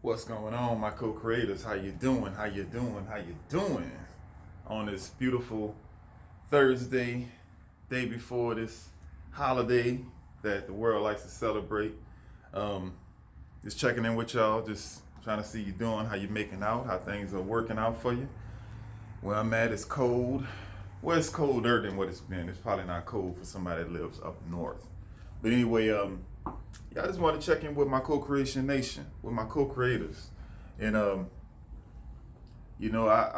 What's going on, my co-creators? How you doing? How you doing? How you doing? On this beautiful Thursday, day before this holiday that the world likes to celebrate. Um, just checking in with y'all, just trying to see you doing, how you making out, how things are working out for you. Where I'm at is cold. Well, it's colder than what it's been. It's probably not cold for somebody that lives up north. But anyway, yeah, I just want to check in with my co-creation nation, with my co-creators. And I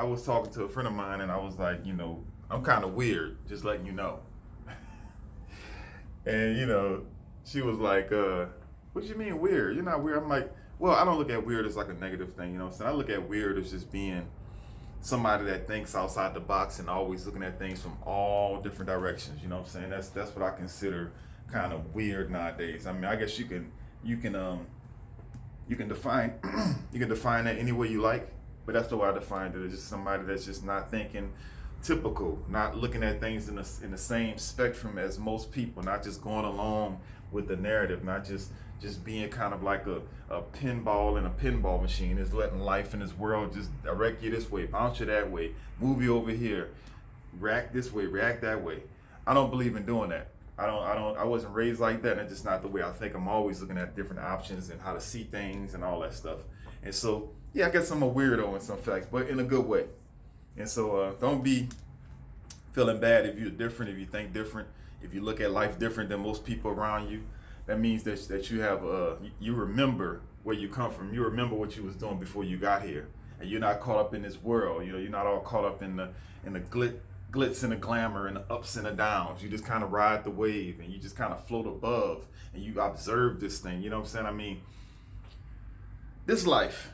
was talking to a friend of mine and I was like, I'm kind of weird, just letting you know. And she was like, what do you mean weird? You're not weird. I'm like, well, I don't look at weird as like a negative thing, you know what I'm saying? I look at weird as just being somebody that thinks outside the box and always looking at things from all different directions. You know what I'm saying? That's what I consider kind of weird nowadays. I mean, I guess you can define you can define that any way you like, but that's the way I defined it. It's just somebody that's just not thinking typical, not looking at things in the same spectrum as most people, not just going along with the narrative, not just being kind of like a pinball in a pinball machine, is letting life in this world just direct you this way, bounce you that way, move you over here, react this way, react that way. I don't believe in doing that. I wasn't raised like that, and it's just not the way I think. I'm always looking at different options and how to see things and all that stuff. And so, yeah, I guess I'm a weirdo in some facts, but in a good way. And so, don't be feeling bad if you're different, if you think different, if you look at life different than most people around you. That means that you have you remember where you come from. You remember what you was doing before you got here, and you're not caught up in this world. You're not all caught up in the glitz and the glamour and the ups and the downs. You just kind of ride the wave and you just kind of float above and you observe this thing. You know what I'm saying? I mean, this life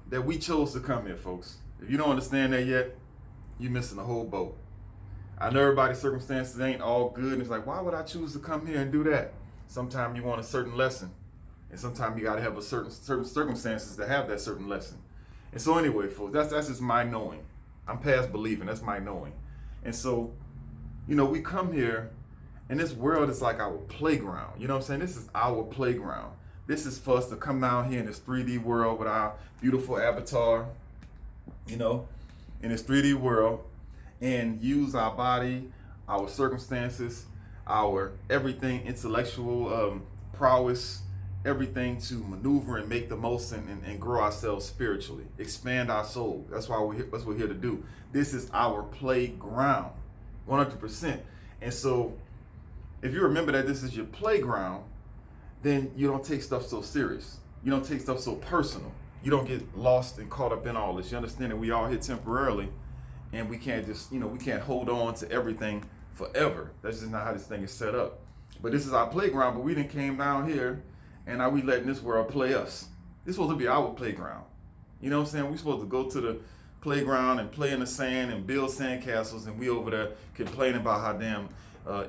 that we chose to come here, folks. If you don't understand that yet, you're missing the whole boat. I know everybody's circumstances ain't all good, and it's like, why would I choose to come here and do that? Sometimes you want a certain lesson, and sometimes you got to have a certain circumstances to have that certain lesson. And so, anyway, folks, that's just my knowing. I'm past believing. That's my knowing. And so, we come here, and this world is like our playground. You know what I'm saying? This is our playground. This is for us to come down here in this 3D world with our beautiful avatar, in this 3D world, and use our body, our circumstances, our everything, intellectual prowess, everything to maneuver and make the most and grow ourselves spiritually, expand our soul. That's what we're here to do. This is our playground, 100%. And so, if you remember that this is your playground, then you don't take stuff so serious. You don't take stuff so personal. You don't get lost and caught up in all this. You understand that we all here temporarily, and we can't just, we can't hold on to everything forever. That's just not how this thing is set up. But this is our playground, but we done came down here, and now we letting this world play us. This is supposed to be our playground. You know what I'm saying? We're supposed to go to the playground and play in the sand and build sand castles, and we over there complaining about how damn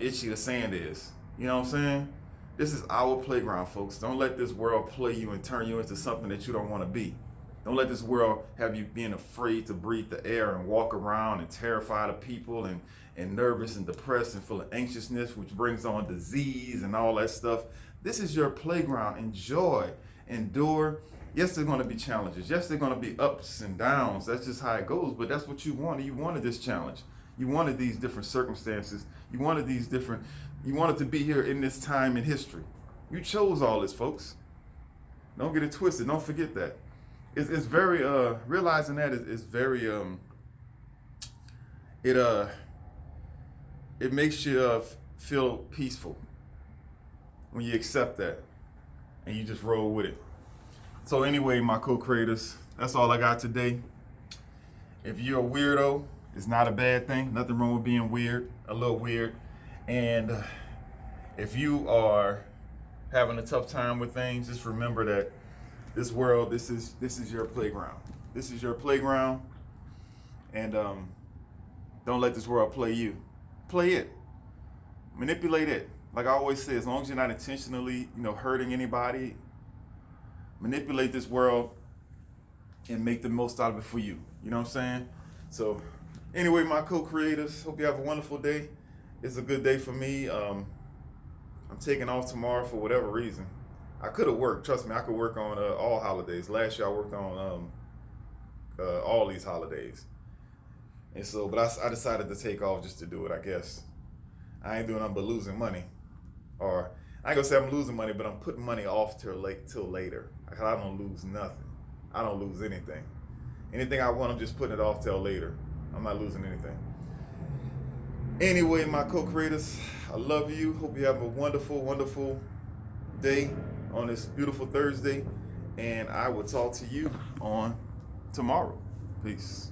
itchy the sand is. You know what I'm saying? This is our playground, folks. Don't let this world play you and turn you into something that you don't want to be. Don't let this world have you being afraid to breathe the air and walk around and terrified of people and nervous and depressed and full of anxiousness, which brings on disease and all that stuff. This is your playground. Enjoy, endure. Yes, there's going to be challenges. Yes, there's going to be ups and downs. That's just how it goes. But that's what you wanted. You wanted this challenge. You wanted these different circumstances. You wanted to be here in this time in history. You chose all this, folks. Don't get it twisted. Don't forget that. It's very realizing that is very it makes you feel peaceful when you accept that and you just roll with it. So anyway, my co-creators, that's all I got today. If you're a weirdo, it's not a bad thing. Nothing wrong with being weird, a little weird. And if you are having a tough time with things, just remember that this world, this is your playground. This is your playground, and don't let this world play you. Play it, manipulate it. Like I always say, as long as you're not intentionally, hurting anybody, manipulate this world and make the most out of it for you. You know what I'm saying? So, anyway, my co-creators, hope you have a wonderful day. It's a good day for me. I'm taking off tomorrow for whatever reason. I could have worked. Trust me, I could work on all holidays. Last year I worked on all these holidays, and so, but I decided to take off just to do it. I guess I ain't doing nothing but losing money, or I ain't gonna say I'm losing money, but I'm putting money off till later. I don't lose nothing. I don't lose anything. Anything I want, I'm just putting it off till later. I'm not losing anything. Anyway, my co-creators, I love you. Hope you have a wonderful, wonderful day on this beautiful Thursday, and I will talk to you on tomorrow. Peace.